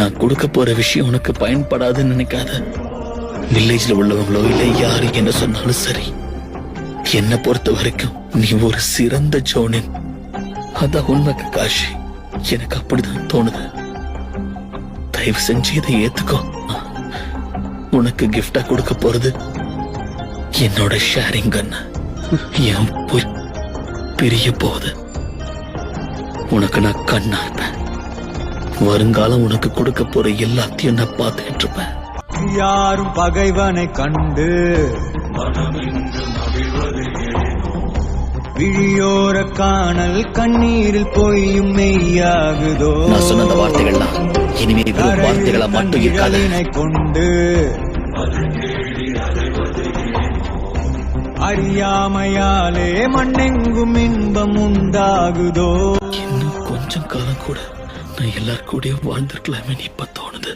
நான் கொடுக்க போற விஷயம் உனக்கு பயன்படாதுன்னு நினைக்காத. வில்லேஜ்ல உள்ளவங்களோ இல்ல யாரு என்ன சொன்னாலும் சரி, என்ன பொறுத்த வரைக்கும் நீ ஒரு சிறந்த ஜோனின். அதான் உண்மை ககாஷி, எனக்கு அப்படிதான் தோணுது. தயவு செஞ்சு இதை ஏத்துக்கோ. உனக்கு கிஃப்டா கொடுக்க போறது என்னோட ஷேரிங் கன். என் போய் பிரிய போகுது. உனக்கு நான் கண்ணா இருப்பேன். வருங்காலம் உனக்கு கொடுக்க போற எல்லாத்தையும் நான் பார்த்துட்டு இருப்பேன். யாரும் பகைவனை கண்டு விழியோர காணல் கண்ணீரில் பொய்யும் மெய்யாகுதோ. நான் சொன்ன அந்த வார்த்தைகள்லாம் இனிமே வெறும் வார்த்தைகளா மட்டும் இருக்காது. கொண்டு அறியாமையாலே மண்ணெங்கும் இன்பம் உண்டாகுதோ. இன்னும் கொஞ்சம் காலம் கூட நான் எல்லார் கூடயும் வாழ்ந்திருக்கலாமே இப்ப தோணுது.